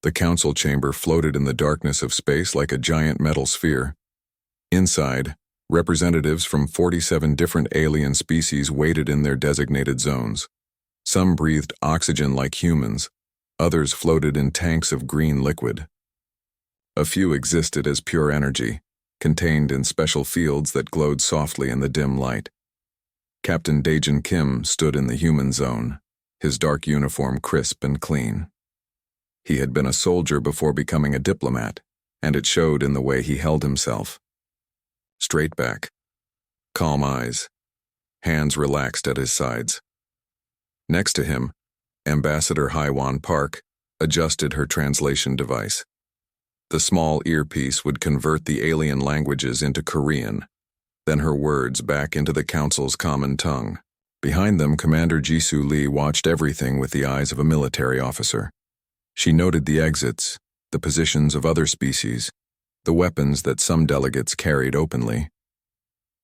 The council chamber floated in the darkness of space like a giant metal sphere. Inside, representatives from 47 different alien species waited in their designated zones. Some breathed oxygen like humans, others floated in tanks of green liquid. A few existed as pure energy, contained in special fields that glowed softly in the dim light. Captain Daejin Kim stood in the human zone, his dark uniform crisp and clean. He had been a soldier before becoming a diplomat, and it showed in the way he held himself. Straight back, calm eyes, hands relaxed at his sides. Next to him, Ambassador Haiwan Park adjusted her translation device. The small earpiece would convert the alien languages into Korean, then her words back into the Council's common tongue. Behind them, Commander Jisoo Lee watched everything with the eyes of a military officer. She noted the exits, the positions of other species, the weapons that some delegates carried openly.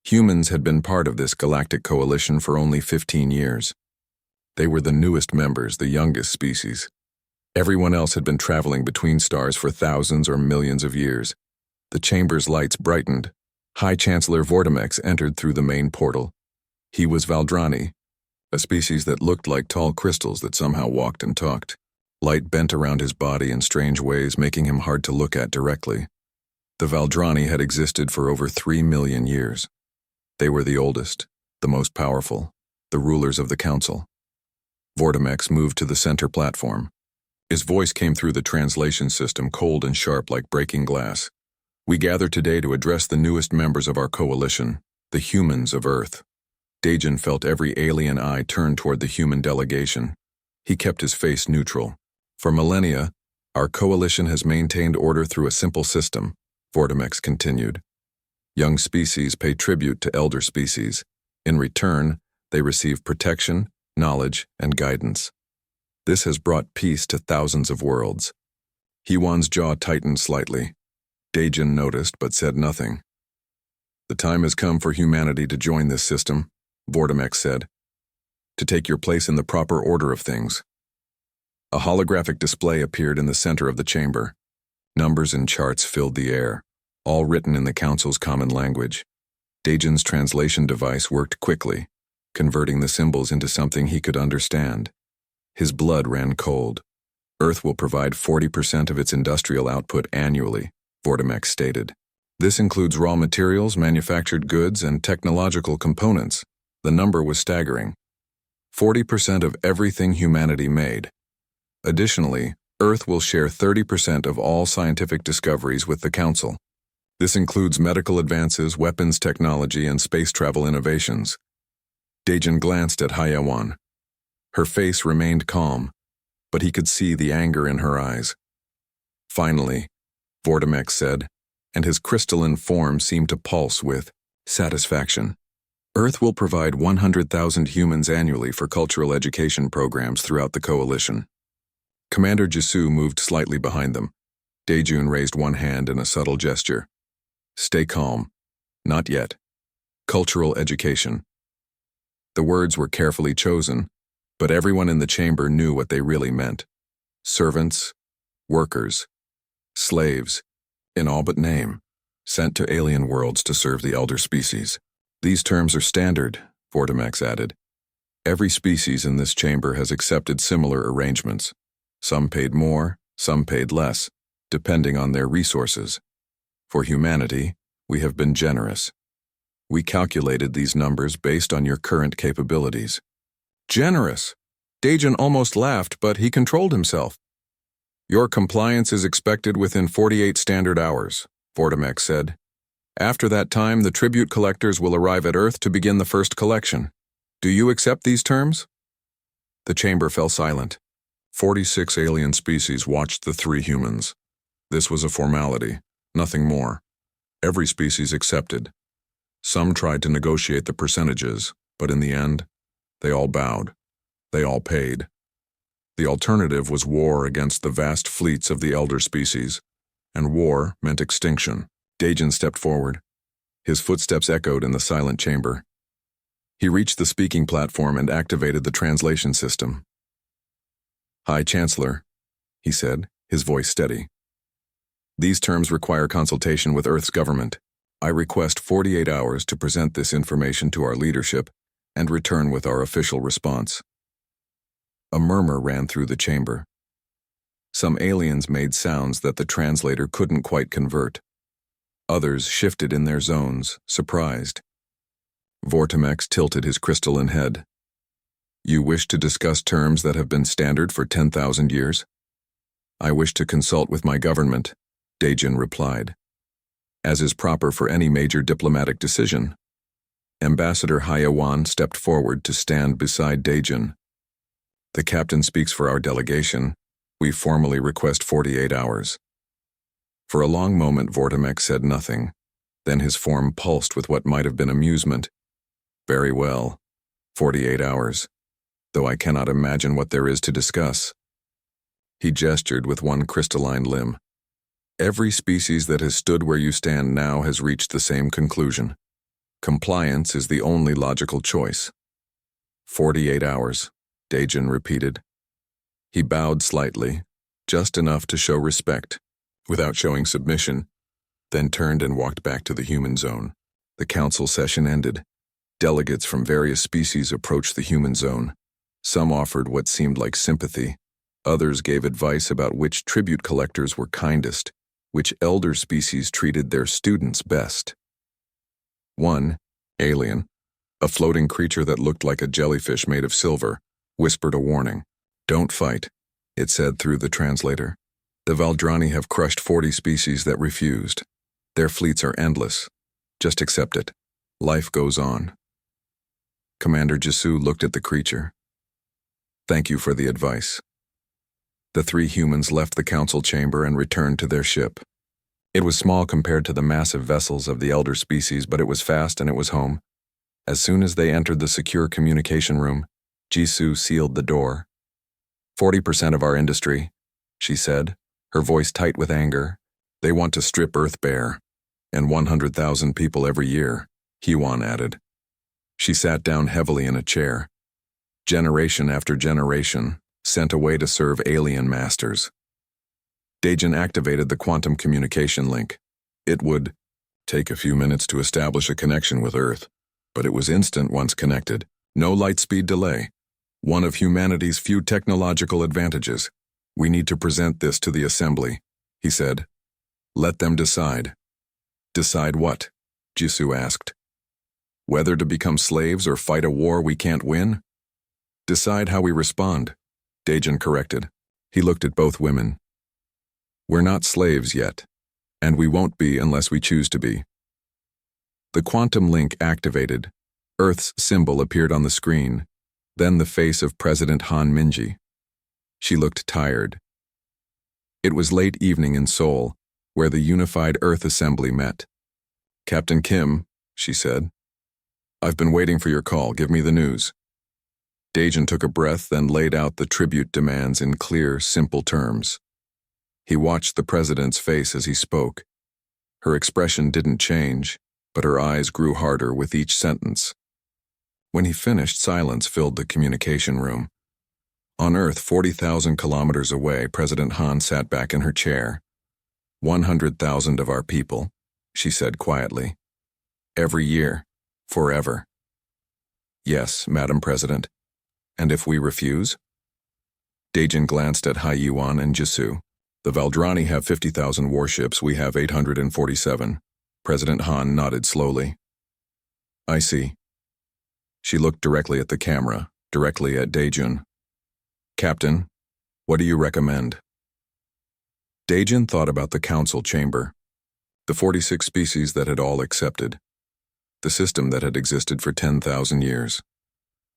Humans had been part of this galactic coalition for only 15 years. They were the newest members, the youngest species. Everyone else had been traveling between stars for thousands or millions of years. The chamber's lights brightened. High Chancellor Vortimex entered through the main portal. He was Valdrani, a species that looked like tall crystals that somehow walked and talked. Light bent around his body in strange ways, making him hard to look at directly. The Valdrani had existed for over 3 million years. They were the oldest, the most powerful, the rulers of the council. Vortimex moved to the center platform. His voice came through the translation system, cold and sharp like breaking glass. We gather today to address the newest members of our coalition, the humans of Earth. Daejin felt every alien eye turn toward the human delegation. He kept his face neutral. For millennia, our coalition has maintained order through a simple system, Vortimex continued. Young species pay tribute to elder species. In return, they receive protection, knowledge, and guidance. This has brought peace to thousands of worlds. Hwan's jaw tightened slightly. Daejin noticed but said nothing. The time has come for humanity to join this system, Vortimex said, to take your place in the proper order of things. A holographic display appeared in the center of the chamber. Numbers and charts filled the air, all written in the Council's common language. Daejin's translation device worked quickly, converting the symbols into something he could understand. His blood ran cold. Earth will provide 40% of its industrial output annually, Vortimex stated. This includes raw materials, manufactured goods, and technological components. The number was staggering. 40% of everything humanity made. Additionally, Earth will share 30% of all scientific discoveries with the Council. This includes medical advances, weapons technology, and space travel innovations. Daejin glanced at Haiwan. Her face remained calm, but he could see the anger in her eyes. Finally, Vortimex said, and his crystalline form seemed to pulse with satisfaction. Earth will provide 100,000 humans annually for cultural education programs throughout the coalition. Commander Jisoo moved slightly behind them. Daejun raised one hand in a subtle gesture. Stay calm. Not yet. Cultural education. The words were carefully chosen, but everyone in the chamber knew what they really meant. Servants, workers, slaves, in all but name, sent to alien worlds to serve the elder species. These terms are standard, Vortimex added. Every species in this chamber has accepted similar arrangements. Some paid more, some paid less, depending on their resources. For humanity, we have been generous. We calculated these numbers based on your current capabilities. Generous! Daejin almost laughed, but he controlled himself. Your compliance is expected within 48 standard hours, Vortimex said. After that time, the tribute collectors will arrive at Earth to begin the first collection. Do you accept these terms? The chamber fell silent. 46 alien species watched the 3 humans. This was a formality, nothing more. Every species accepted. Some tried to negotiate the percentages, but in the end, they all bowed. They all paid. The alternative was war against the vast fleets of the elder species, and war meant extinction. Daejin stepped forward. His footsteps echoed in the silent chamber. He reached the speaking platform and activated the translation system. High Chancellor, he said, his voice steady. These terms require consultation with Earth's government. I request 48 hours to present this information to our leadership and return with our official response. A murmur ran through the chamber. Some aliens made sounds that the translator couldn't quite convert. Others shifted in their zones, surprised. Vortimex tilted his crystalline head. You wish to discuss terms that have been standard for 10,000 years? I wish to consult with my government, Dejin replied, as is proper for any major diplomatic decision. Ambassador Hyawan stepped forward to stand beside Dejin. The captain speaks for our delegation. We formally request 48 hours. For a long moment, Vortimex said nothing. Then his form pulsed with what might have been amusement. Very well. 48 hours. Though I cannot imagine what there is to discuss. He gestured with one crystalline limb. Every species that has stood where you stand now has reached the same conclusion. Compliance is the only logical choice. 48 hours, Dejin repeated. He bowed slightly, just enough to show respect, without showing submission, then turned and walked back to the human zone. The council session ended. Delegates from various species approached the human zone. Some offered what seemed like sympathy. Others gave advice about which tribute collectors were kindest, which elder species treated their students best. One, alien, a floating creature that looked like a jellyfish made of silver, whispered a warning. Don't fight, it said through the translator. The Valdrani have crushed 40 species that refused. Their fleets are endless. Just accept it. Life goes on. Commander Jisu looked at the creature. Thank you for the advice. The three humans left the council chamber and returned to their ship. It was small compared to the massive vessels of the elder species, but it was fast and it was home. As soon as they entered the secure communication room, Jisu sealed the door. 40% of our industry, she said, her voice tight with anger. They want to strip Earth bare. And 100,000 people every year, Hwan added. She sat down heavily in a chair. Generation after generation, sent away to serve alien masters. Dejin activated the quantum communication link. It would take a few minutes to establish a connection with Earth, but it was instant once connected. No light speed delay. One of humanity's few technological advantages. We need to present this to the assembly, he said. Let them decide. Decide what? Jisu asked. Whether to become slaves or fight a war we can't win? Decide how we respond, Dejin corrected. He looked at both women. We're not slaves yet, and we won't be unless we choose to be. The quantum link activated. Earth's symbol appeared on the screen, then the face of President Han Minji. She looked tired. It was late evening in Seoul, where the unified Earth Assembly met. Captain Kim, she said. I've been waiting for your call. Give me the news. Dejin took a breath, then laid out the tribute demands in clear, simple terms. He watched the president's face as he spoke. Her expression didn't change, but her eyes grew harder with each sentence. When he finished, silence filled the communication room. On Earth, 40,000 kilometers away, President Han sat back in her chair. 100,000 of our people, she said quietly. Every year, forever. Yes, Madam President. And if we refuse? Dejin glanced at Hyawan and Jisu. The Valdrani have 50,000 warships, we have 847. President Han nodded slowly. I see. She looked directly at the camera, directly at Dejin. Captain, what do you recommend? Dejin thought about the council chamber, the 46 species that had all accepted, the system that had existed for 10,000 years,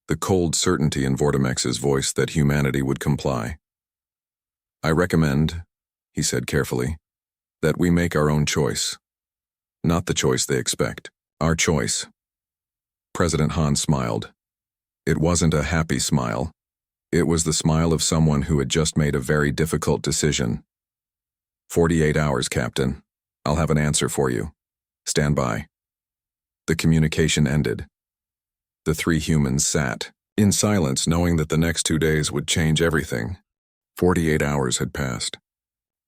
the cold certainty in Vortimex's voice that humanity would comply. I recommend, he said carefully, that we make our own choice. Not the choice they expect, our choice. President Han smiled. It wasn't a happy smile. It was the smile of someone who had just made a very difficult decision. 48 hours, Captain. I'll have an answer for you. Stand by. The communication ended. The three humans sat, in silence, knowing that the next 2 days would change everything. 48 hours had passed.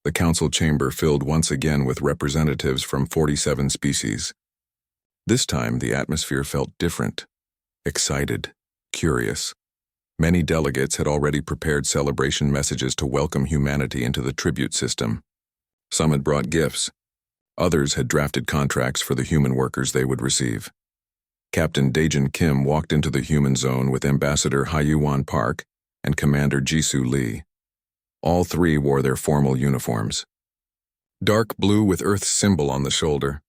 The council chamber filled once again with representatives from 47 species. This time, the atmosphere felt different, excited, curious. Many delegates had already prepared celebration messages to welcome humanity into the tribute system. Some had brought gifts. Others had drafted contracts for the human workers they would receive. Captain Daejin Kim walked into the human zone with Ambassador Hyuan Park and Commander Jisoo Lee. All three wore their formal uniforms. Dark blue with Earth's symbol on the shoulder.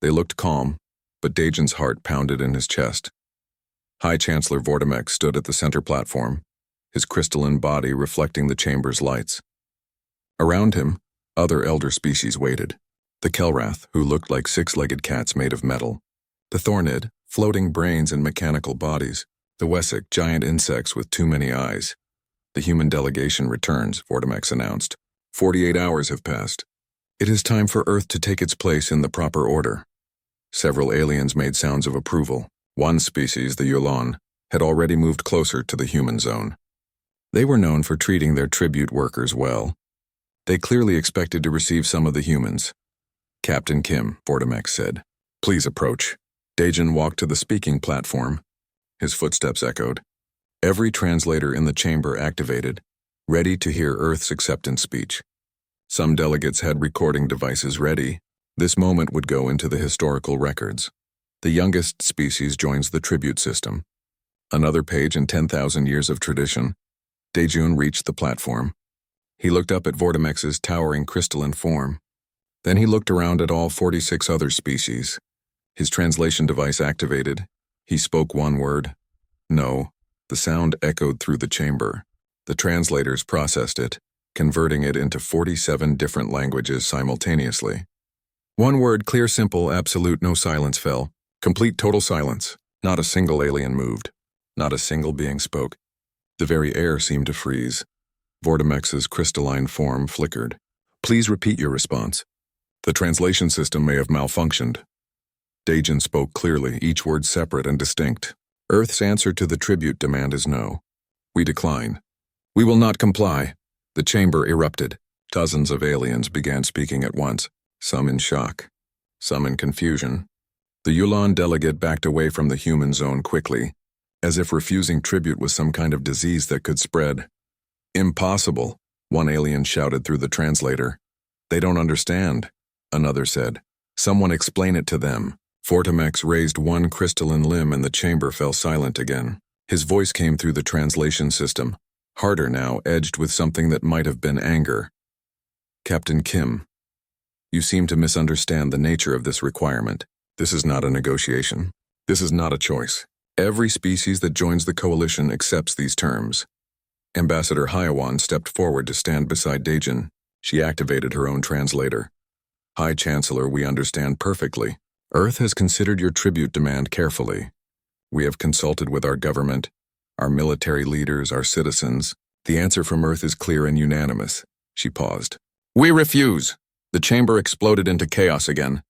They looked calm, but Daejin's heart pounded in his chest. High Chancellor Vortimex stood at the center platform, his crystalline body reflecting the chamber's lights. Around him, other elder species waited. The Kelrath, who looked like six-legged cats made of metal. The Thornid, floating brains and mechanical bodies. The Wessic, giant insects with too many eyes. The human delegation returns, Vortimex announced. 48 hours have passed. It is time for Earth to take its place in the proper order. Several aliens made sounds of approval. One species, the Yulan, had already moved closer to the human zone. They were known for treating their tribute workers well. They clearly expected to receive some of the humans. Captain Kim, Vortimex said. Please approach. Daejin walked to the speaking platform. His footsteps echoed. Every translator in the chamber activated, ready to hear Earth's acceptance speech. Some delegates had recording devices ready. This moment would go into the historical records. The youngest species joins the tribute system. Another page in 10,000 years of tradition. Daejun reached the platform. He looked up at Vortimex's towering crystalline form. Then he looked around at all 46 other species. His translation device activated. He spoke one word. No. The sound echoed through the chamber. The translators processed it, converting it into 47 different languages simultaneously. One word, clear, simple, absolute, no silence fell. Complete total silence. Not a single alien moved. Not a single being spoke. The very air seemed to freeze. Vortimex's crystalline form flickered. Please repeat your response. The translation system may have malfunctioned. Daejin spoke clearly, each word separate and distinct. Earth's answer to the tribute demand is no. We decline. We will not comply. The chamber erupted. Dozens of aliens began speaking at once, some in shock, some in confusion. The Yulan delegate backed away from the human zone quickly, as if refusing tribute was some kind of disease that could spread. Impossible, one alien shouted through the translator. They don't understand, another said. Someone explain it to them. Vortimex raised one crystalline limb and the chamber fell silent again. His voice came through the translation system, harder now, edged with something that might have been anger. Captain Kim, you seem to misunderstand the nature of this requirement. This is not a negotiation. This is not a choice. Every species that joins the coalition accepts these terms. Ambassador Hyuan stepped forward to stand beside Daejin. She activated her own translator. High Chancellor, we understand perfectly. Earth has considered your tribute demand carefully. We have consulted with our government, our military leaders, our citizens. The answer from Earth is clear and unanimous. She paused. We refuse. The chamber exploded into chaos again.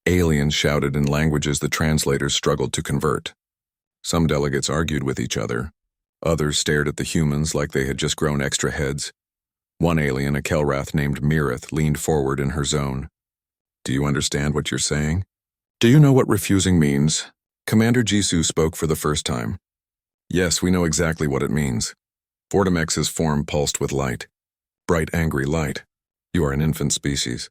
Aliens shouted in languages the translators struggled to convert. Some delegates argued with each other. Others stared at the humans like they had just grown extra heads. One alien, a Kelrath named Mirith, leaned forward in her zone. Do you understand what you're saying? Do you know what refusing means? Commander Jisoo spoke for the first time. Yes, we know exactly what it means. Vortimex's form pulsed with light. Bright, angry light. You are an infant species.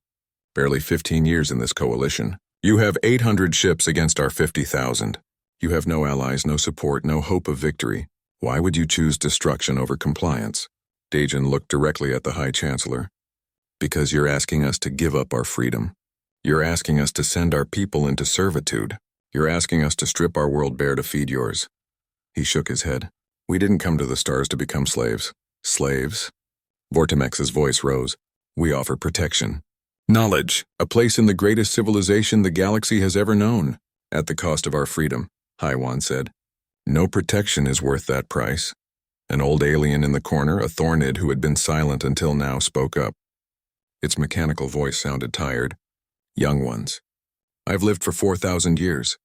Barely 15 years in this coalition. You have 800 ships against our 50,000. You have no allies, no support, no hope of victory. Why would you choose destruction over compliance? Daejin looked directly at the High Chancellor. Because you're asking us to give up our freedom. You're asking us to send our people into servitude. You're asking us to strip our world bare to feed yours. He shook his head. We didn't come to the stars to become slaves. Slaves? Vortimex's voice rose. We offer protection. Knowledge, a place in the greatest civilization the galaxy has ever known. At the cost of our freedom, Hyuan said. No protection is worth that price. An old alien in the corner, a Thornid who had been silent until now, spoke up. Its mechanical voice sounded tired. Young ones. I've lived for 4,000 years.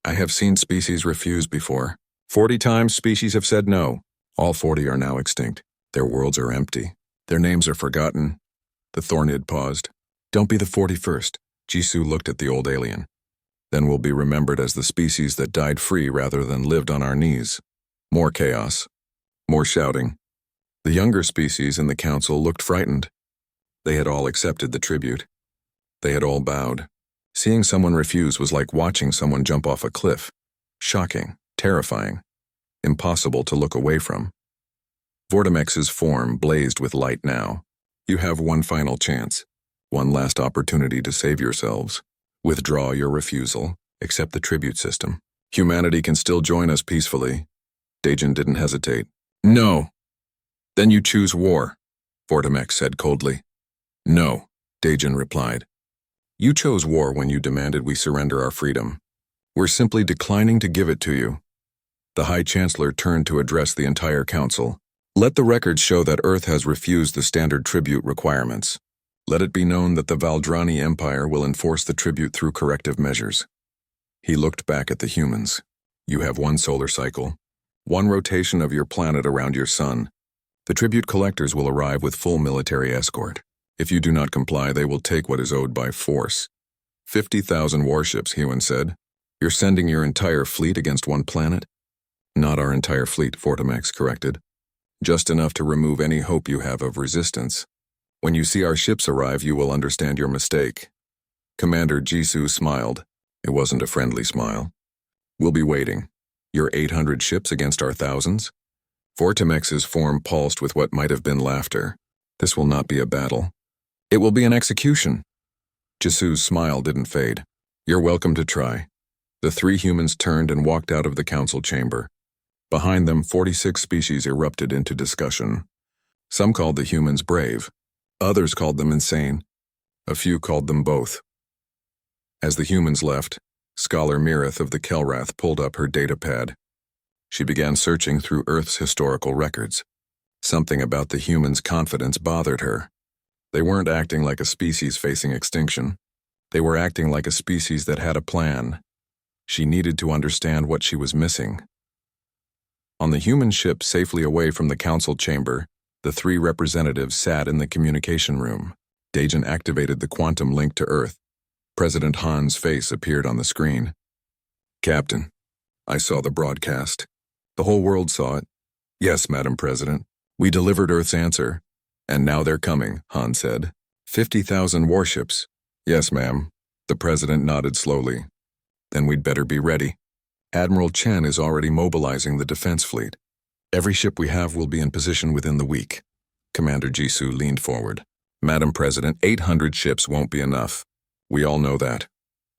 I have seen species refuse before. 40 times species have said no. All 40 are now extinct. Their worlds are empty. Their names are forgotten. The Thornid paused. Don't be the 41st. Jisoo looked at the old alien. Then we'll be remembered as the species that died free rather than lived on our knees. More chaos. More shouting. The younger species in the council looked frightened. They had all accepted the tribute. They had all bowed. Seeing someone refuse was like watching someone jump off a cliff. Shocking, terrifying, impossible to look away from. Vortimex's form blazed with light now. You have one final chance, one last opportunity to save yourselves. Withdraw your refusal, accept the tribute system. Humanity can still join us peacefully. Daejin didn't hesitate. No. Then you choose war, Vortimex said coldly. No, Daejin replied. You chose war when you demanded we surrender our freedom. We're simply declining to give it to you. The High Chancellor turned to address the entire council. Let the records show that Earth has refused the standard tribute requirements. Let it be known that the Valdrani Empire will enforce the tribute through corrective measures. He looked back at the humans. You have one solar cycle, one rotation of your planet around your sun. The tribute collectors will arrive with full military escort. If you do not comply, they will take what is owed by force. 50,000 warships, Hewen said. You're sending your entire fleet against one planet? Not our entire fleet, Vortimex corrected. Just enough to remove any hope you have of resistance. When you see our ships arrive, you will understand your mistake. Commander Jisoo smiled. It wasn't a friendly smile. We'll be waiting. Your 800 ships against our thousands? Vortimex's form pulsed with what might have been laughter. This will not be a battle. It will be an execution. Jisoo's smile didn't fade. You're welcome to try. The three humans turned and walked out of the council chamber. Behind them, 46 species erupted into discussion. Some called the humans brave. Others called them insane. A few called them both. As the humans left, Scholar Mirith of the Kelrath pulled up her datapad. She began searching through Earth's historical records. Something about the humans' confidence bothered her. They weren't acting like a species facing extinction. They were acting like a species that had a plan. She needed to understand what she was missing. On the human ship safely away from the council chamber, the three representatives sat in the communication room. Daejin activated the quantum link to Earth. President Han's face appeared on the screen. Captain, I saw the broadcast. The whole world saw it. Yes, Madam President. We delivered Earth's answer. And now they're coming, Han said. 50,000 warships. Yes, ma'am. The President nodded slowly. Then we'd better be ready. Admiral Chen is already mobilizing the defense fleet. Every ship we have will be in position within the week. Commander Jisoo leaned forward. Madam President, 800 ships won't be enough. We all know that.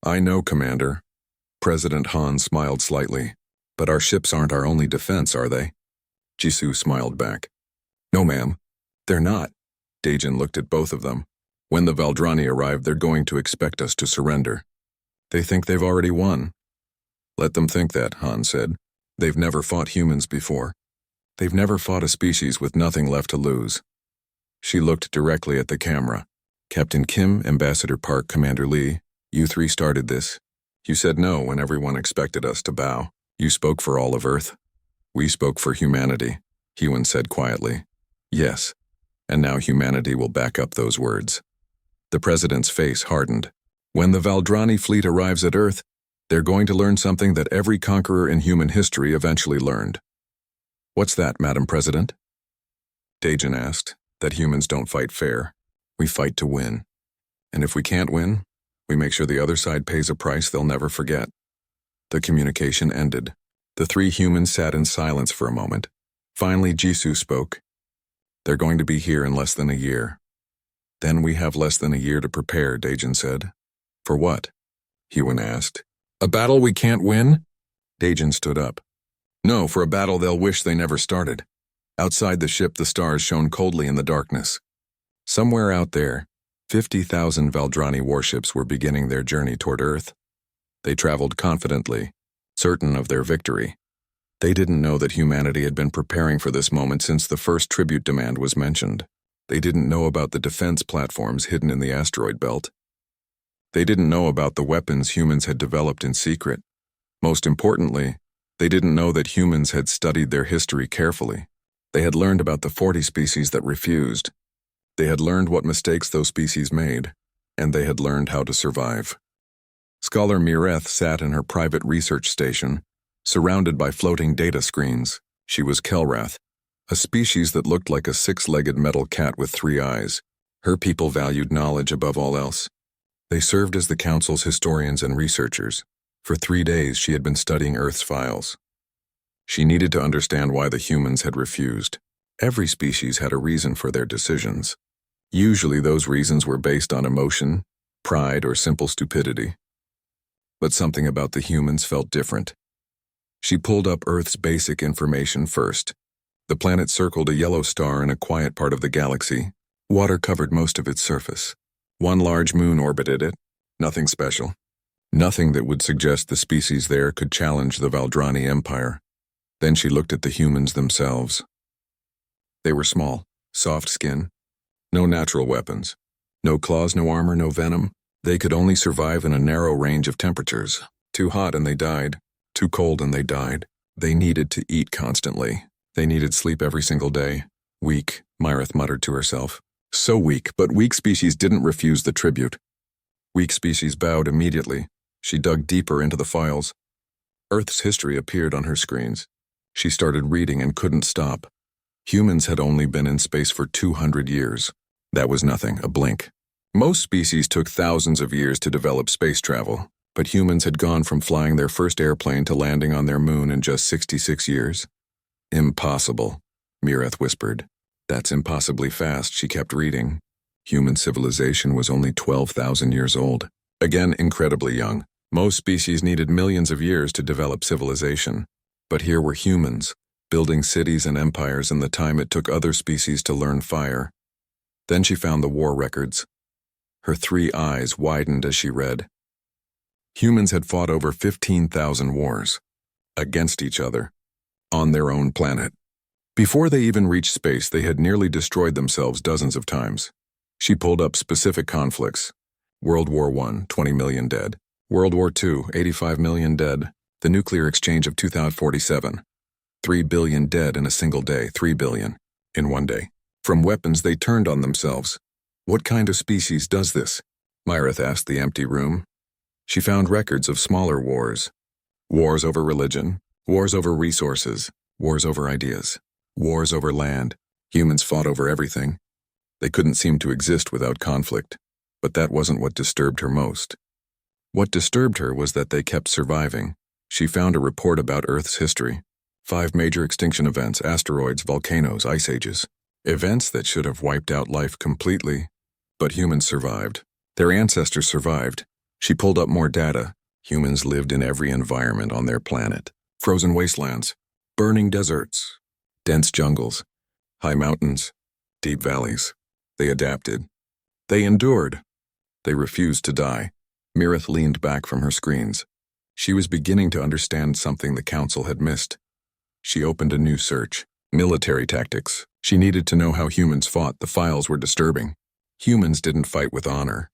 I know, Commander. President Han smiled slightly. But our ships aren't our only defense, are they? Jisoo smiled back. No, ma'am. They're not. Daejin looked at both of them. When the Valdrani arrive, they're going to expect us to surrender. They think they've already won. Let them think that, Han said. They've never fought humans before. They've never fought a species with nothing left to lose. She looked directly at the camera. Captain Kim, Ambassador Park, Commander Lee, you three started this. You said no when everyone expected us to bow. You spoke for all of Earth. We spoke for humanity, Hewen said quietly. Yes, and now humanity will back up those words. The President's face hardened. When the Valdrani fleet arrives at Earth, they're going to learn something that every conqueror in human history eventually learned. What's that, Madam President? Daejin asked. That humans don't fight fair. We fight to win. And if we can't win, we make sure the other side pays a price they'll never forget. The communication ended. The three humans sat in silence for a moment. Finally, Jisoo spoke. They're going to be here in less than a year. Then we have less than a year to prepare, Daejin said. For what? Hewen asked. A battle we can't win? Daejin stood up. No, for a battle they'll wish they never started. Outside the ship, the stars shone coldly in the darkness. Somewhere out there, 50,000 Valdrani warships were beginning their journey toward Earth. They traveled confidently, certain of their victory. They didn't know that humanity had been preparing for this moment since the first tribute demand was mentioned. They didn't know about the defense platforms hidden in the asteroid belt. They didn't know about the weapons humans had developed in secret. Most importantly, they didn't know that humans had studied their history carefully. They had learned about the 40 species that refused. They had learned what mistakes those species made, and they had learned how to survive. Scholar Mireth sat in her private research station, surrounded by floating data screens. She was Kelrath, a species that looked like a six-legged metal cat with three eyes. Her people valued knowledge above all else. They served as the Council's historians and researchers. For 3 days, she had been studying Earth's files. She needed to understand why the humans had refused. Every species had a reason for their decisions. Usually those reasons were based on emotion, pride, or simple stupidity. But something about the humans felt different. She pulled up Earth's basic information first. The planet circled a yellow star in a quiet part of the galaxy. Water covered most of its surface. One large moon orbited it. Nothing special. Nothing that would suggest the species there could challenge the Valdrani Empire. Then she looked at the humans themselves. They were small, soft skin. No natural weapons. No claws, no armor, no venom. They could only survive in a narrow range of temperatures. Too hot and they died. Too cold and they died. They needed to eat constantly. They needed sleep every single day. Weak, Mireth muttered to herself. So weak, but weak species didn't refuse the tribute. Weak species bowed immediately. She dug deeper into the files. Earth's history appeared on her screens. She started reading and couldn't stop. Humans had only been in space for 200 years. That was nothing, a blink. Most species took thousands of years to develop space travel, but humans had gone from flying their first airplane to landing on their moon in just 66 years. Impossible, Mireth whispered. That's impossibly fast, she kept reading. Human civilization was only 12,000 years old. Again, incredibly young. Most species needed millions of years to develop civilization. But here were humans, building cities and empires in the time it took other species to learn fire. Then she found the war records. Her 3 eyes widened as she read. Humans had fought over 15,000 wars. Against each other. On their own planet. Before they even reached space, they had nearly destroyed themselves dozens of times. She pulled up specific conflicts. World War I, 20 million dead. World War II, 85 million dead. The nuclear exchange of 2047. 3 billion dead in a single day, 3 billion in one day. From weapons they turned on themselves. What kind of species does this? Mireth asked the empty room. She found records of smaller wars. Wars over religion, wars over resources, wars over ideas, wars over land. Humans fought over everything. They couldn't seem to exist without conflict, but that wasn't what disturbed her most. What disturbed her was that they kept surviving. She found a report about Earth's history. 5 major extinction events, asteroids, volcanoes, ice ages. Events that should have wiped out life completely. But humans survived. Their ancestors survived. She pulled up more data. Humans lived in every environment on their planet. Frozen wastelands, burning deserts, dense jungles, high mountains, deep valleys. They adapted. They endured. They refused to die. Mireth leaned back from her screens. She was beginning to understand something the Council had missed. She opened a new search. Military tactics. She needed to know how humans fought. The files were disturbing. Humans didn't fight with honor.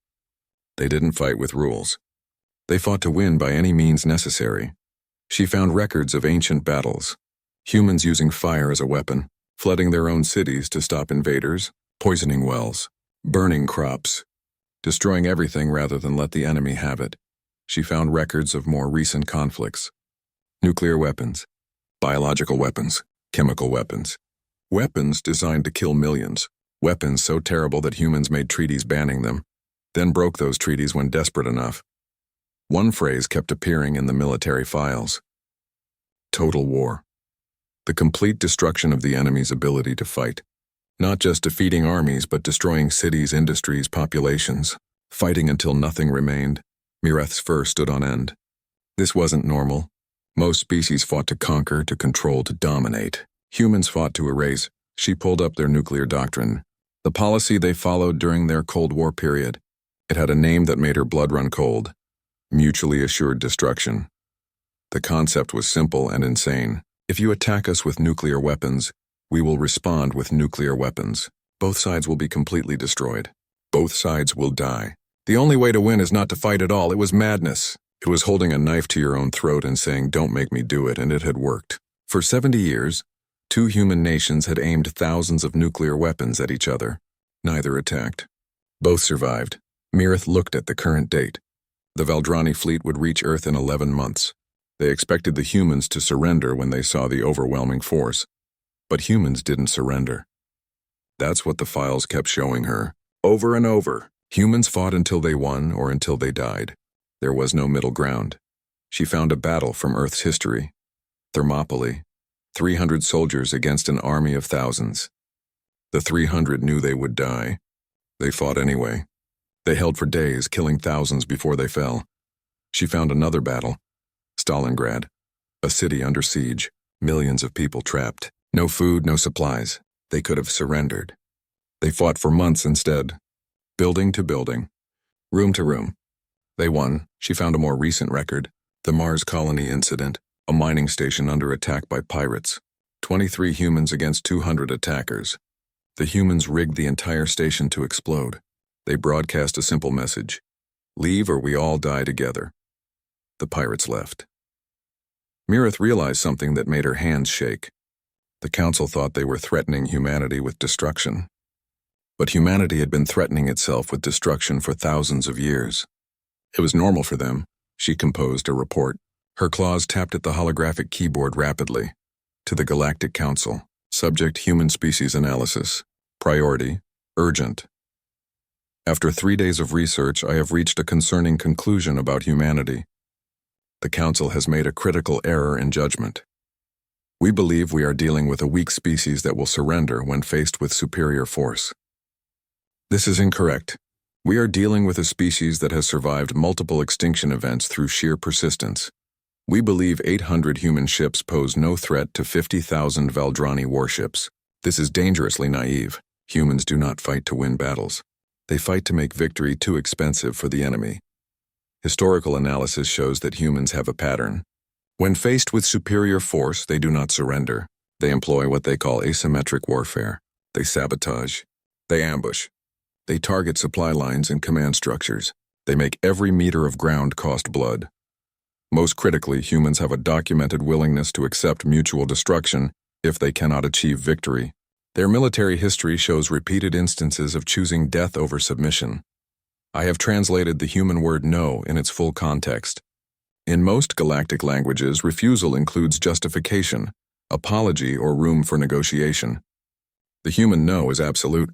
They didn't fight with rules. They fought to win by any means necessary. She found records of ancient battles. Humans using fire as a weapon, flooding their own cities to stop invaders, poisoning wells, burning crops, destroying everything rather than let the enemy have it. She found records of more recent conflicts. Nuclear weapons, biological weapons, chemical weapons. Weapons designed to kill millions. Weapons so terrible that humans made treaties banning them, then broke those treaties when desperate enough. One phrase kept appearing in the military files. Total war. The complete destruction of the enemy's ability to fight. Not just defeating armies, but destroying cities, industries, populations. Fighting until nothing remained. Mireth's fur stood on end. This wasn't normal. Most species fought to conquer, to control, to dominate. Humans fought to erase. She pulled up their nuclear doctrine. The policy they followed during their Cold War period. It had a name that made her blood run cold. Mutually assured destruction. The concept was simple and insane. If you attack us with nuclear weapons, we will respond with nuclear weapons. Both sides will be completely destroyed. Both sides will die. The only way to win is not to fight at all. It was madness. It was holding a knife to your own throat and saying, "Don't make me do it," and it had worked. For 70 years, 2 human nations had aimed thousands of nuclear weapons at each other. Neither attacked. Both survived. Mirith looked at the current date. The Valdrani fleet would reach Earth in 11 months. They expected the humans to surrender when they saw the overwhelming force. But humans didn't surrender. That's what the files kept showing her, over and over. Humans fought until they won or until they died. There was no middle ground. She found a battle from Earth's history. Thermopylae. 300 soldiers against an army of thousands. The 300 knew they would die. They fought anyway. They held for days, killing thousands before they fell. She found another battle. Stalingrad. A city under siege. Millions of people trapped. No food, no supplies. They could have surrendered. They fought for months instead. Building to building. Room to room. They won. She found a more recent record. The Mars colony incident. A mining station under attack by pirates. 23 humans against 200 attackers. The humans rigged the entire station to explode. They broadcast a simple message. Leave or we all die together. The pirates left. Mirith realized something that made her hands shake. The council thought they were threatening humanity with destruction. But humanity had been threatening itself with destruction for thousands of years. It was normal for them. She composed a report. Her claws tapped at the holographic keyboard rapidly. To the Galactic Council. Subject: human species analysis. Priority: urgent. After 3 days of research, I have reached a concerning conclusion about humanity. The Council has made a critical error in judgment. We believe we are dealing with a weak species that will surrender when faced with superior force. This is incorrect. We are dealing with a species that has survived multiple extinction events through sheer persistence. We believe 800 human ships pose no threat to 50,000 Valdrani warships. This is dangerously naive. Humans do not fight to win battles. They fight to make victory too expensive for the enemy. Historical analysis shows that humans have a pattern. When faced with superior force, they do not surrender. They employ what they call asymmetric warfare. They sabotage. They ambush. They target supply lines and command structures. They make every meter of ground cost blood. Most critically, humans have a documented willingness to accept mutual destruction if they cannot achieve victory. Their military history shows repeated instances of choosing death over submission. I have translated the human word no in its full context. In most galactic languages, refusal includes justification, apology, or room for negotiation. The human no is absolute.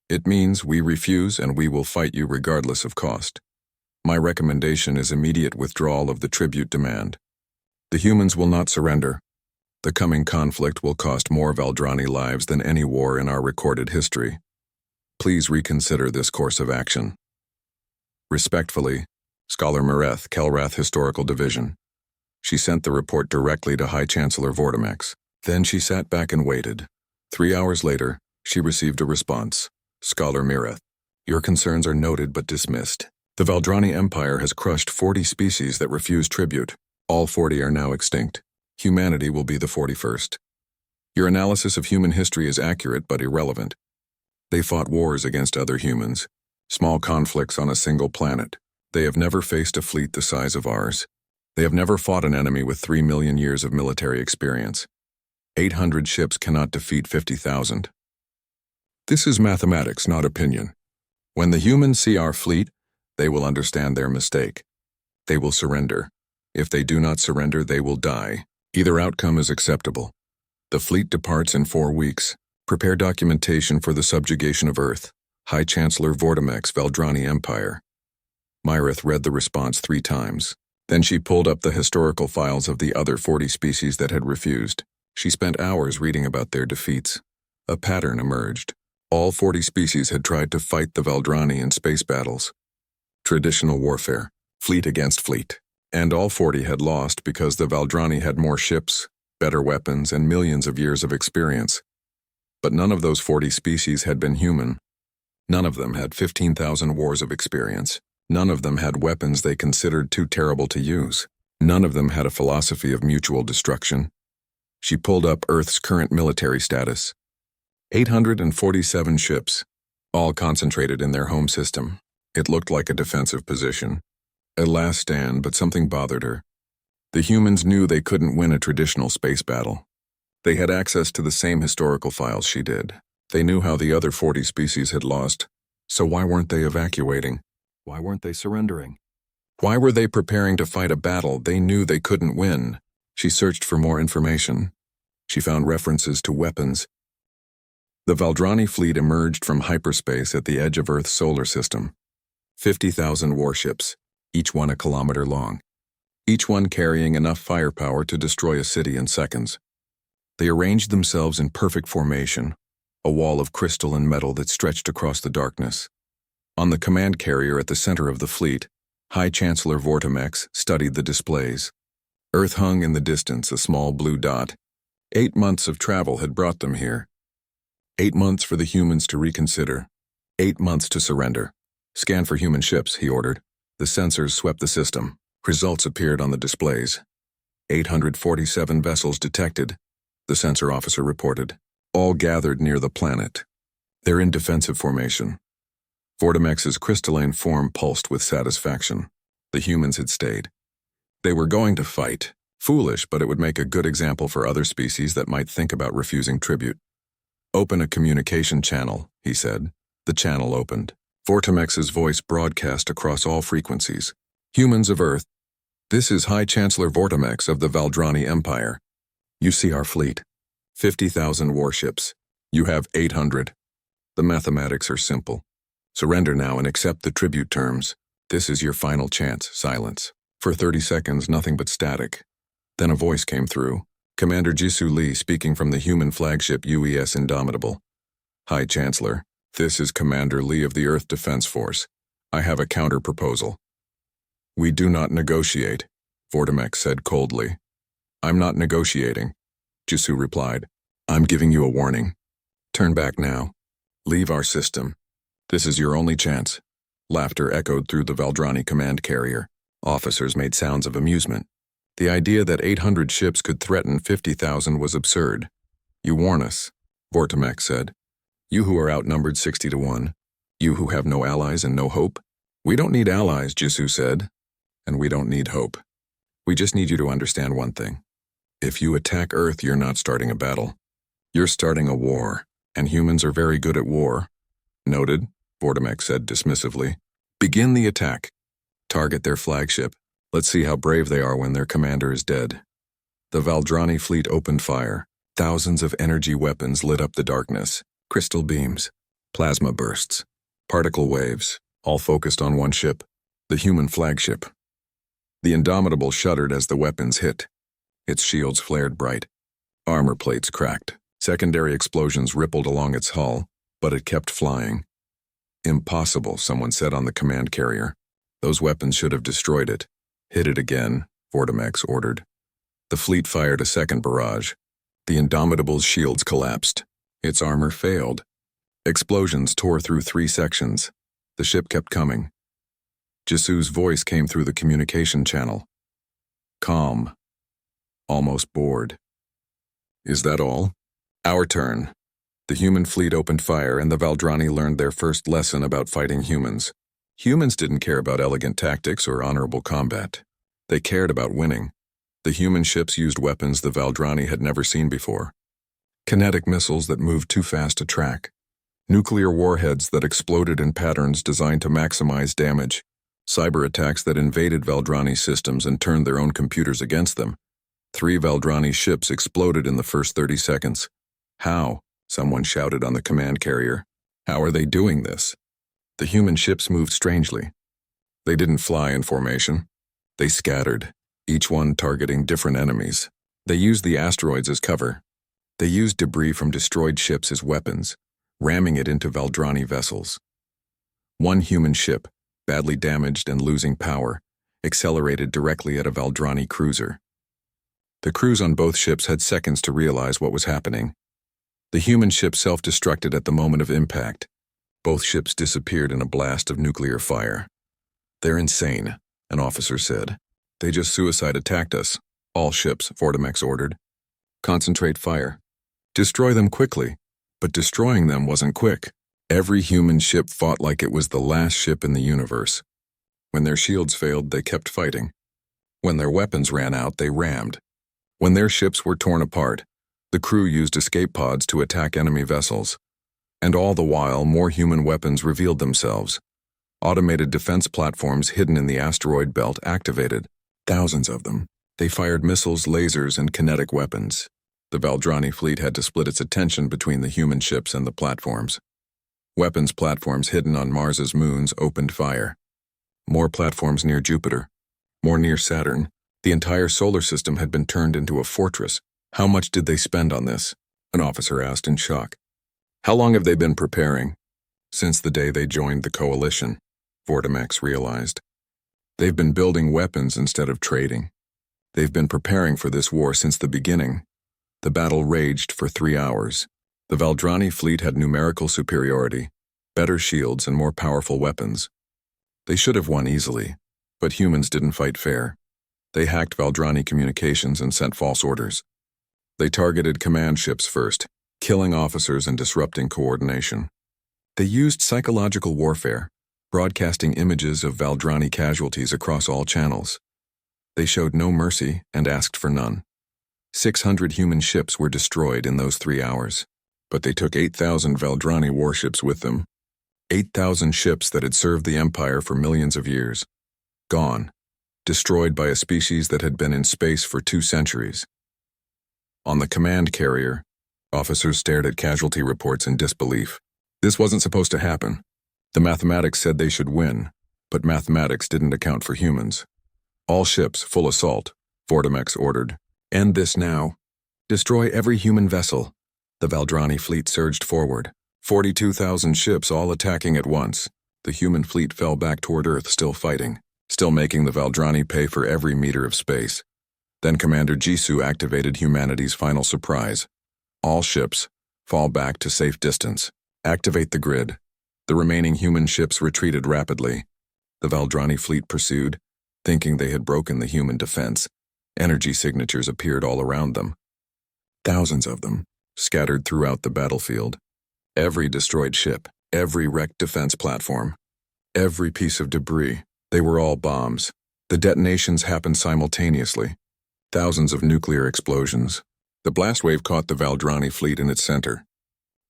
It means we refuse and we will fight you regardless of cost. My recommendation is immediate withdrawal of the tribute demand. The humans will not surrender. The coming conflict will cost more Valdrani lives than any war in our recorded history. Please reconsider this course of action. Respectfully, Scholar Mireth, Kelrath Historical Division. She sent the report directly to High Chancellor Vortimex. Then she sat back and waited. 3 hours later, she received a response. Scholar Mireth, your concerns are noted but dismissed. The Valdrani Empire has crushed 40 species that refuse tribute. All 40 are now extinct. Humanity will be the 41st. Your analysis of human history is accurate but irrelevant. They fought wars against other humans. Small conflicts on a single planet. They have never faced a fleet the size of ours. They have never fought an enemy with 3 million years of military experience. 800 ships cannot defeat 50,000. This is mathematics, not opinion. When the humans see our fleet, they will understand their mistake. They will surrender. If they do not surrender, they will die. Either outcome is acceptable. The fleet departs in 4 weeks. Prepare documentation for the subjugation of Earth. High Chancellor Vortimex, Valdrani Empire. Mirith read the response 3 times. Then she pulled up the historical files of the other 40 species that had refused. She spent hours reading about their defeats. A pattern emerged. All 40 species had tried to fight the Valdrani in space battles. Traditional warfare, fleet against fleet. And all 40 had lost because the Valdrani had more ships, better weapons, and millions of years of experience. But none of those 40 species had been human. None of them had 15,000 wars of experience. None of them had weapons they considered too terrible to use. None of them had a philosophy of mutual destruction. She pulled up Earth's current military status. 847 ships, all concentrated in their home system. It looked like a defensive position. A last stand, but something bothered her. The humans knew they couldn't win a traditional space battle. They had access to the same historical files she did. They knew how the other 40 species had lost, so why weren't they evacuating? Why weren't they surrendering? Why were they preparing to fight a battle they knew they couldn't win? She searched for more information. She found references to weapons. The Valdrani fleet emerged from hyperspace at the edge of Earth's solar system. 50,000 warships, each one a kilometer long. Each one carrying enough firepower to destroy a city in seconds. They arranged themselves in perfect formation, a wall of crystal and metal that stretched across the darkness. On the command carrier at the center of the fleet, High Chancellor Vortimex studied the displays. Earth hung in the distance, a small blue dot. 8 months of travel had brought them here. 8 months for the humans to reconsider. 8 months to surrender. Scan for human ships, he ordered. The sensors swept the system. Results appeared on the displays. 847 vessels detected, the sensor officer reported, all gathered near the planet. They're in defensive formation. Vortimex's crystalline form pulsed with satisfaction. The humans had stayed. They were going to fight. Foolish, but it would make a good example for other species that might think about refusing tribute. Open a communication channel, he said. The channel opened. Vortimex's voice broadcast across all frequencies. Humans of Earth, this is High Chancellor Vortimex of the Valdrani Empire. You see our fleet. 50,000 warships. You have 800. The mathematics are simple. Surrender now and accept the tribute terms. This is your final chance. Silence. For 30 seconds, nothing but static. Then a voice came through. Commander Jisoo Lee speaking from the human flagship UES Indomitable. High Chancellor, this is Commander Lee of the Earth Defense Force. I have a counter-proposal. We do not negotiate, Vortimex said coldly. I'm not negotiating, Jisoo replied. I'm giving you a warning. Turn back now. Leave our system. This is your only chance. Laughter echoed through the Valdrani command carrier. Officers made sounds of amusement. The idea that 800 ships could threaten 50,000 was absurd. You warn us, Vortimex said. You who are outnumbered 60 to 1. You who have no allies and no hope. We don't need allies, Jisoo said. And we don't need hope. We just need you to understand one thing. If you attack Earth, you're not starting a battle. You're starting a war, and humans are very good at war. Noted, Vortimex said dismissively. Begin the attack. Target their flagship. Let's see how brave they are when their commander is dead. The Valdrani fleet opened fire. Thousands of energy weapons lit up the darkness. Crystal beams, plasma bursts, particle waves, all focused on one ship, the human flagship. The Indomitable shuddered as the weapons hit. Its shields flared bright. Armor plates cracked. Secondary explosions rippled along its hull, but it kept flying. Impossible, someone said on the command carrier. Those weapons should have destroyed it. Hit it again, Vortimex ordered. The fleet fired a second barrage. The Indomitable's shields collapsed. Its armor failed. Explosions tore through 3 sections. The ship kept coming. Jisoo's voice came through the communication channel. Calm. Almost bored. Is that all? Our turn. The human fleet opened fire and the Valdrani learned their first lesson about fighting humans. Humans didn't care about elegant tactics or honorable combat. They cared about winning. The human ships used weapons the Valdrani had never seen before. Kinetic missiles that moved too fast to track. Nuclear warheads that exploded in patterns designed to maximize damage. Cyber attacks that invaded Valdrani systems and turned their own computers against them. 3 Valdrani ships exploded in the first 30 seconds. How? Someone shouted on the command carrier. How are they doing this? The human ships moved strangely. They didn't fly in formation. They scattered, each one targeting different enemies. They used the asteroids as cover. They used debris from destroyed ships as weapons, ramming it into Valdrani vessels. One human ship, badly damaged and losing power, accelerated directly at a Valdrani cruiser. The crews on both ships had seconds to realize what was happening. The human ship self-destructed at the moment of impact. Both ships disappeared in a blast of nuclear fire. They're insane, an officer said. They just suicide attacked us. All ships, Vortimex ordered. Concentrate fire. Destroy them quickly. But destroying them wasn't quick. Every human ship fought like it was the last ship in the universe. When their shields failed, they kept fighting. When their weapons ran out, they rammed. When their ships were torn apart, the crew used escape pods to attack enemy vessels. And all the while, more human weapons revealed themselves. Automated defense platforms hidden in the asteroid belt activated. Thousands of them. They fired missiles, lasers, and kinetic weapons. The Valdrani fleet had to split its attention between the human ships and the platforms. Weapons platforms hidden on Mars's moons opened fire. More platforms near Jupiter. More near Saturn. The entire solar system had been turned into a fortress. How much did they spend on this? An officer asked in shock. How long have they been preparing? Since the day they joined the coalition, Vortimex realized. They've been building weapons instead of trading. They've been preparing for this war since the beginning. The battle raged for 3 hours. The Valdrani fleet had numerical superiority, better shields, and more powerful weapons. They should have won easily, but humans didn't fight fair. They hacked Valdrani communications and sent false orders. They targeted command ships first, killing officers and disrupting coordination. They used psychological warfare, broadcasting images of Valdrani casualties across all channels. They showed no mercy and asked for none. 600 human ships were destroyed in those 3 hours, but they took 8,000 Valdrani warships with them. 8,000 ships that had served the Empire for millions of years. Gone. Destroyed by a species that had been in space for 2 centuries. On the command carrier, officers stared at casualty reports in disbelief. This wasn't supposed to happen. The mathematics said they should win, but mathematics didn't account for humans. All ships, full assault, Vortimex ordered. End this now. Destroy every human vessel. The Valdrani fleet surged forward. 42,000 ships all attacking at once. The human fleet fell back toward Earth, still fighting, still making the Valdrani pay for every meter of space. Then Commander Jisoo activated humanity's final surprise. All ships, fall back to safe distance. Activate the grid. The remaining human ships retreated rapidly. The Valdrani fleet pursued, thinking they had broken the human defense. Energy signatures appeared all around them. Thousands of them, scattered throughout the battlefield. Every destroyed ship, every wrecked defense platform, every piece of debris, they were all bombs. The detonations happened simultaneously. Thousands of nuclear explosions. The blast wave caught the Valdrani fleet in its center.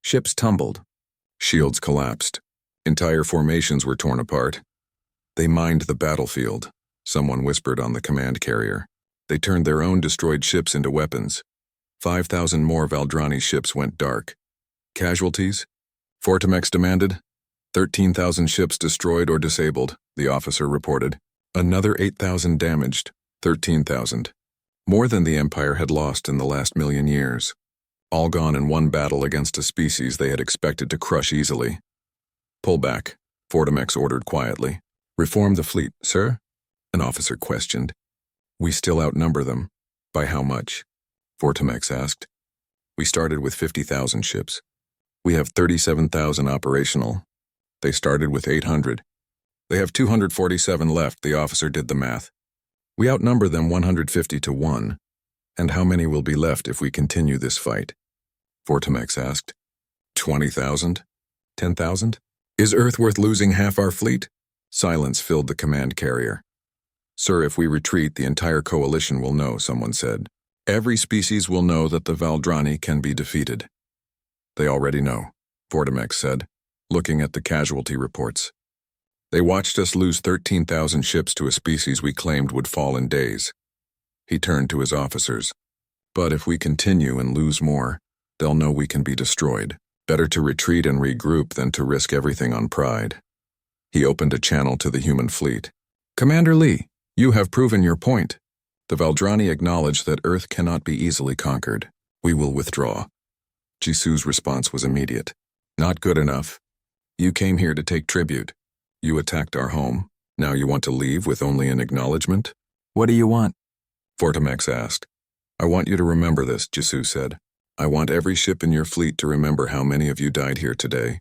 Ships tumbled. Shields collapsed. Entire formations were torn apart. They mined the battlefield, someone whispered on the command carrier. They turned their own destroyed ships into weapons. 5,000 more Valdrani ships went dark. Casualties? Vortimex demanded. 13,000 ships destroyed or disabled, the officer reported. Another 8,000 damaged, 13,000. More than the Empire had lost in the last million years. All gone in one battle against a species they had expected to crush easily. Pull back, Vortimex ordered quietly. Reform the fleet, sir? An officer questioned. We still outnumber them. By how much? Vortimex asked. We started with 50,000 ships. We have 37,000 operational. They started with 800. They have 247 left, the officer did the math. We outnumber them 150 to 1. And how many will be left if we continue this fight? Vortimex asked. 20,000? 10,000? Is Earth worth losing half our fleet? Silence filled the command carrier. Sir, if we retreat, the entire coalition will know, someone said. Every species will know that the Valdrani can be defeated. They already know, Vortimex said, looking at the casualty reports. They watched us lose 13,000 ships to a species we claimed would fall in days. He turned to his officers. But if we continue and lose more, they'll know we can be destroyed. Better to retreat and regroup than to risk everything on pride. He opened a channel to the human fleet. Commander Lee, you have proven your point. The Valdrani acknowledge that Earth cannot be easily conquered. We will withdraw. Jisoo's response was immediate. Not good enough. You came here to take tribute. You attacked our home. Now you want to leave with only an acknowledgement? What do you want? Vortimex asked. I want you to remember this, Jisoo said. I want every ship in your fleet to remember how many of you died here today.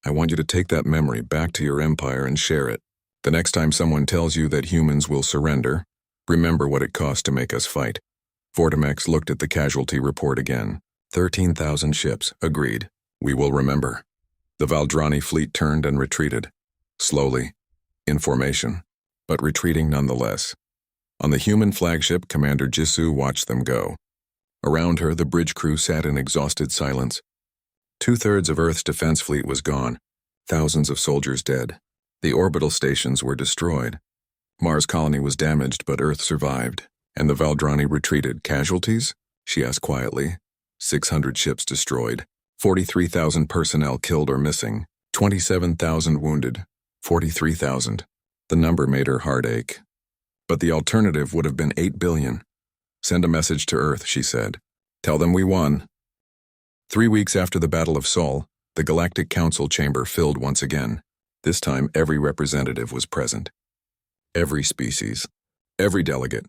I want you to take that memory back to your empire and share it. The next time someone tells you that humans will surrender, remember what it cost to make us fight. Vortimex looked at the casualty report again. 13,000 ships, agreed. We will remember. The Valdrani fleet turned and retreated. Slowly, in formation, but retreating nonetheless. On the human flagship, Commander Jisoo watched them go. Around her, the bridge crew sat in exhausted silence. 2/3 of Earth's defense fleet was gone, thousands of soldiers dead. The orbital stations were destroyed. Mars' colony was damaged, but Earth survived. And the Valdrani retreated. Casualties? She asked quietly. 600 ships destroyed, 43,000 personnel killed or missing, 27,000 wounded, 43,000. The number made her heart ache. But the alternative would have been 8 billion. Send a message to Earth, she said. Tell them we won. 3 weeks after the Battle of Sol, the Galactic Council chamber filled once again. This time, every representative was present. Every species. Every delegate.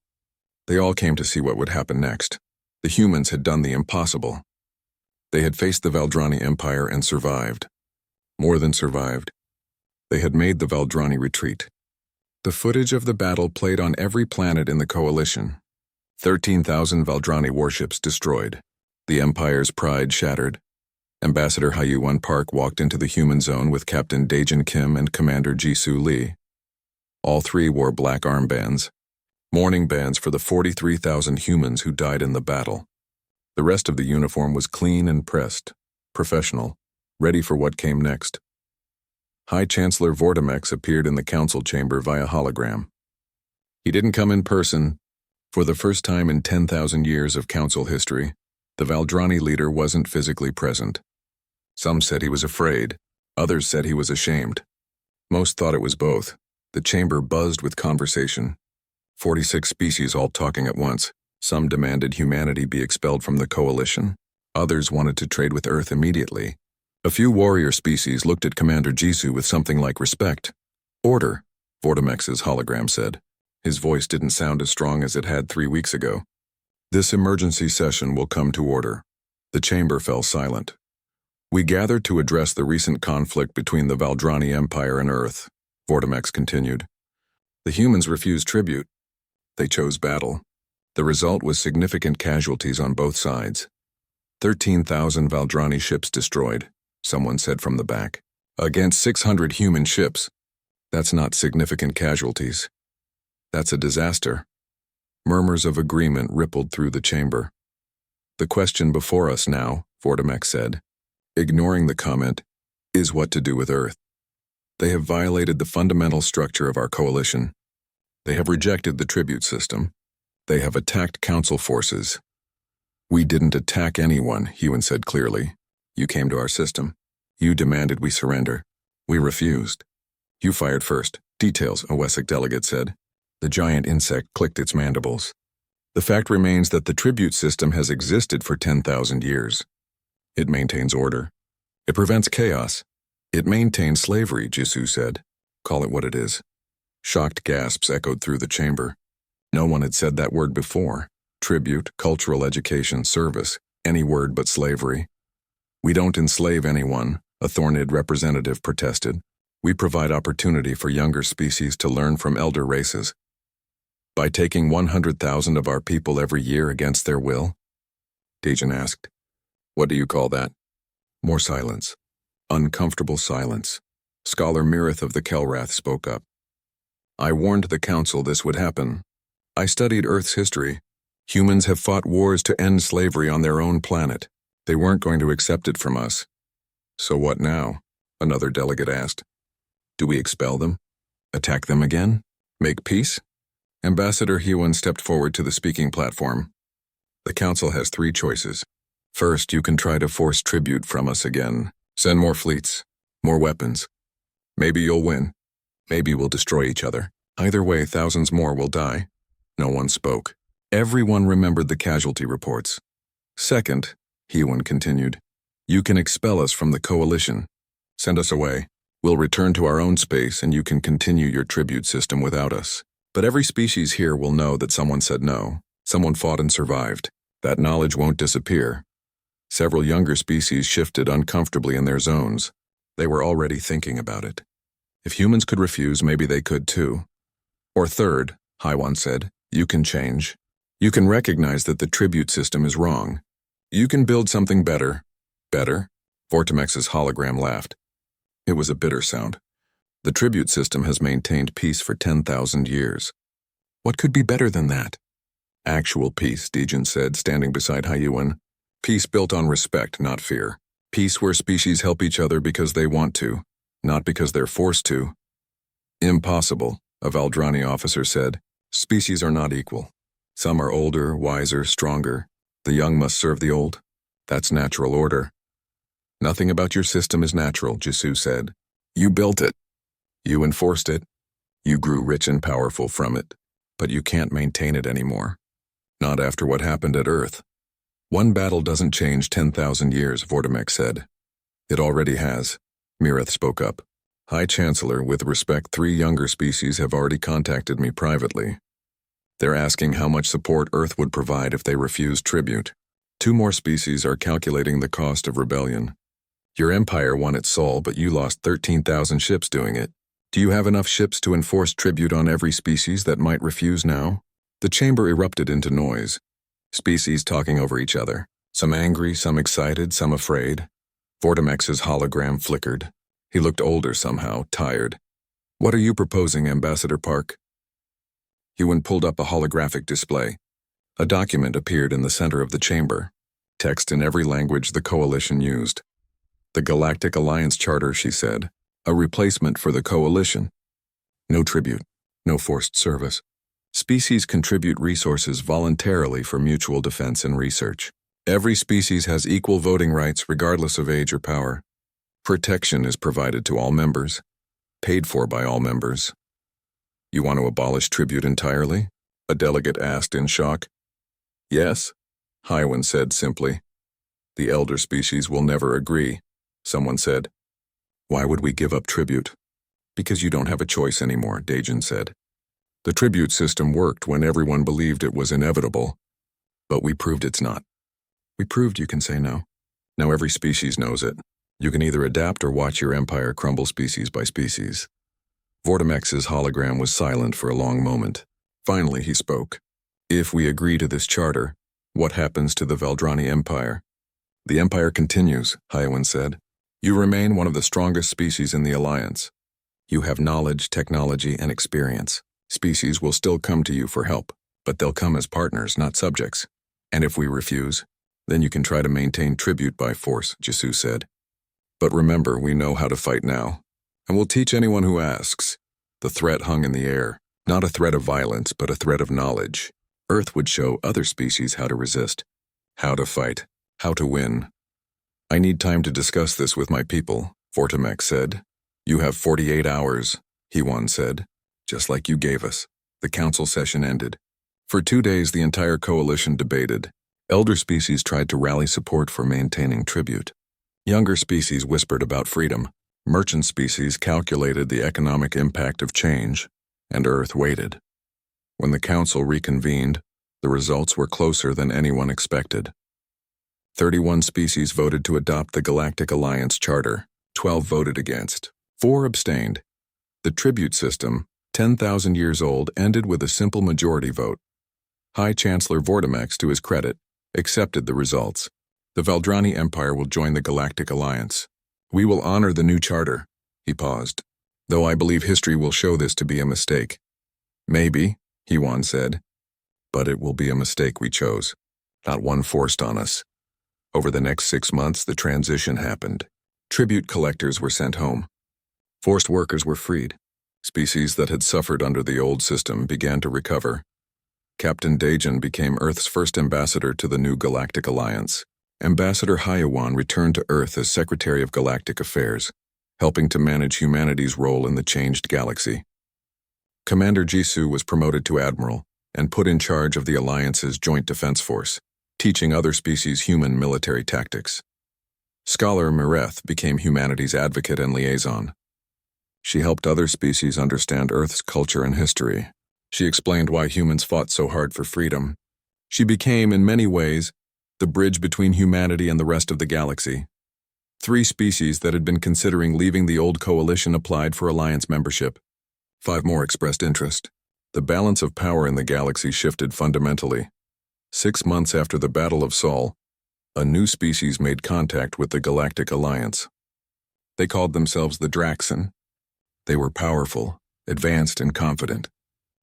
They all came to see what would happen next. The humans had done the impossible. They had faced the Valdrani Empire and survived. More than survived. They had made the Valdrani retreat. The footage of the battle played on every planet in the coalition. 13,000 Valdrani warships destroyed. The Empire's pride shattered. Ambassador Hyuan Park walked into the human zone with Captain Daejin Kim and Commander Jisoo Lee. All three wore black armbands, mourning bands for the 43,000 humans who died in the battle. The rest of the uniform was clean and pressed, professional, ready for what came next. High Chancellor Vortimex appeared in the council chamber via hologram. He didn't come in person. For the first time in 10,000 years of council history, the Valdrani leader wasn't physically present. Some said he was afraid, others said he was ashamed. Most thought it was both. The chamber buzzed with conversation. 46 species all talking at once. Some demanded humanity be expelled from the coalition. Others wanted to trade with Earth immediately. A few warrior species looked at Commander Jisoo with something like respect. Order, Vortimex's hologram said. His voice didn't sound as strong as it had 3 weeks ago. This emergency session will come to order. The chamber fell silent. We gathered to address the recent conflict between the Valdrani Empire and Earth, Vortimex continued. The humans refused tribute. They chose battle. The result was significant casualties on both sides. 13,000 Valdrani ships destroyed, someone said from the back. Against 600 human ships. That's not significant casualties. That's a disaster. Murmurs of agreement rippled through the chamber. The question before us now, Vortimex said, ignoring the comment, is what to do with Earth. They have violated the fundamental structure of our coalition. They have rejected the tribute system. They have attacked council forces. We didn't attack anyone, Hyuan said clearly. You came to our system. You demanded we surrender. We refused. You fired first. Details, a Wessex delegate said. The giant insect clicked its mandibles. The fact remains that the tribute system has existed for 10,000 years. It maintains order. It prevents chaos. It maintains slavery, Jisoo said. Call it what it is. Shocked gasps echoed through the chamber. No one had said that word before. Tribute, cultural education, service, any word but slavery. We don't enslave anyone, a Thornid representative protested. We provide opportunity for younger species to learn from elder races. By taking 100,000 of our people every year against their will? Daejin asked. What do you call that? More silence. Uncomfortable silence. Scholar Mirith of the Kelrath spoke up. I warned the council this would happen. I studied Earth's history. Humans have fought wars to end slavery on their own planet. They weren't going to accept it from us. So what now? Another delegate asked. Do we expel them? Attack them again? Make peace? Ambassador Hyuan stepped forward to the speaking platform. The council has 3 choices. First, you can try to force tribute from us again. Send more fleets, more weapons. Maybe you'll win. Maybe we'll destroy each other. Either way, thousands more will die. No one spoke. Everyone remembered the casualty reports. Second, Hyuan continued, you can expel us from the coalition. Send us away. We'll return to our own space and you can continue your tribute system without us. But every species here will know that someone said no. Someone fought and survived. That knowledge won't disappear. Several younger species shifted uncomfortably in their zones. They were already thinking about it. If humans could refuse, maybe they could too. Or third, Hyuan said, you can change. You can recognize that the tribute system is wrong. You can build something better. Better? Vortimex's hologram laughed. It was a bitter sound. The tribute system has maintained peace for 10,000 years. What could be better than that? Actual peace, Daejin said, standing beside Hyuan. Peace built on respect, not fear. Peace where species help each other because they want to, not because they're forced to. Impossible, a Valdrani officer said. Species are not equal. Some are older, wiser, stronger. The young must serve the old. That's natural order. Nothing about your system is natural, Jisoo said. You built it. You enforced it. You grew rich and powerful from it. But you can't maintain it anymore. Not after what happened at Earth. One battle doesn't change 10,000 years, Vortimex said. It already has. Mireth spoke up. High Chancellor, with respect, 3 younger species have already contacted me privately. They're asking how much support Earth would provide if they refused tribute. 2 more species are calculating the cost of rebellion. Your empire won at Sol, but you lost 13,000 ships doing it. Do you have enough ships to enforce tribute on every species that might refuse now? The chamber erupted into noise. Species talking over each other. Some angry, some excited, some afraid. Vortimex's hologram flickered. He looked older somehow, tired. What are you proposing, Ambassador Park? Ewan pulled up a holographic display. A document appeared in the center of the chamber. Text in every language the Coalition used. The Galactic Alliance Charter, she said. A replacement for the Coalition. No tribute. No forced service. Species contribute resources voluntarily for mutual defense and research. Every species has equal voting rights regardless of age or power. Protection is provided to all members. Paid for by all members. You want to abolish tribute entirely? A delegate asked in shock. Yes, Hywan said simply. The elder species will never agree, someone said. Why would we give up tribute? Because you don't have a choice anymore, Dajan said. The tribute system worked when everyone believed it was inevitable, but we proved it's not. We proved you can say no. Now every species knows it. You can either adapt or watch your empire crumble species by species. Vortimex's hologram was silent for a long moment. Finally he spoke. If we agree to this charter, what happens to the Valdrani Empire? The Empire continues, Hywan said. You remain one of the strongest species in the Alliance. You have knowledge, technology, and experience. Species will still come to you for help, but they'll come as partners, not subjects. And if we refuse, then you can try to maintain tribute by force, Jisoo said. But remember, we know how to fight now, and we'll teach anyone who asks. The threat hung in the air, not a threat of violence, but a threat of knowledge. Earth would show other species how to resist, how to fight, how to win. I need time to discuss this with my people, Vortimex said. You have 48 hours, Hywan said. Just like you gave us. The council session ended. For 2 days, the entire coalition debated. Elder species tried to rally support for maintaining tribute. Younger species whispered about freedom. Merchant species calculated the economic impact of change, and Earth waited. When the council reconvened, the results were closer than anyone expected. 31 species voted to adopt the Galactic Alliance Charter. 12 voted against. 4 abstained. The tribute system, 10,000 years old, ended with a simple majority vote. High Chancellor Vortimex, to his credit, accepted the results. The Valdrani Empire will join the Galactic Alliance. We will honor the new charter. He paused. Though I believe history will show this to be a mistake. Maybe, Hywan said. But it will be a mistake we chose, not one forced on us. Over the next 6 months, the transition happened. Tribute collectors were sent home. Forced workers were freed. Species that had suffered under the old system began to recover. Captain Dajan became Earth's first ambassador to the new Galactic Alliance. Ambassador Hywan returned to Earth as Secretary of Galactic Affairs, helping to manage humanity's role in the changed galaxy. Commander Jisoo was promoted to Admiral and put in charge of the Alliance's Joint Defense Force, teaching other species human military tactics. Scholar Mireth became humanity's advocate and liaison. She helped other species understand Earth's culture and history. She explained why humans fought so hard for freedom. She became, in many ways, the bridge between humanity and the rest of the galaxy. 3 species that had been considering leaving the old coalition applied for alliance membership. 5 more expressed interest. The balance of power in the galaxy shifted fundamentally. 6 months after the Battle of Sol, a new species made contact with the Galactic Alliance. They called themselves the Draxan. They were powerful, advanced, and confident.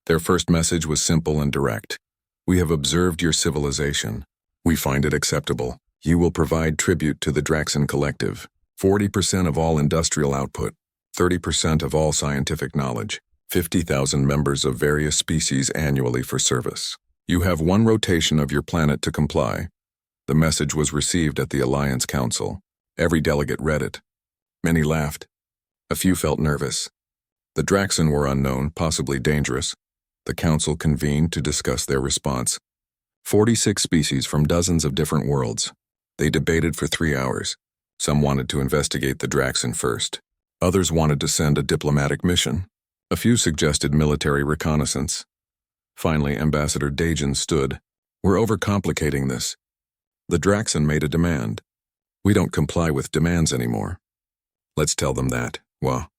Their first message was simple and direct. We have observed your civilization. We find it acceptable. You will provide tribute to the Draxon Collective. 40% of all industrial output, 30% of all scientific knowledge, 50,000 members of various species annually for service. You have one rotation of your planet to comply. The message was received at the Alliance Council. Every delegate read it. Many laughed. A few felt nervous. The Draxon were unknown, possibly dangerous. The council convened to discuss their response. 46 species from dozens of different worlds. They debated for 3 hours. Some wanted to investigate the Draxon first. Others wanted to send a diplomatic mission. A few suggested military reconnaissance. Finally, Ambassador Dajan stood. We're overcomplicating this. The Draxon made a demand. We don't comply with demands anymore. Let's tell them that. Well,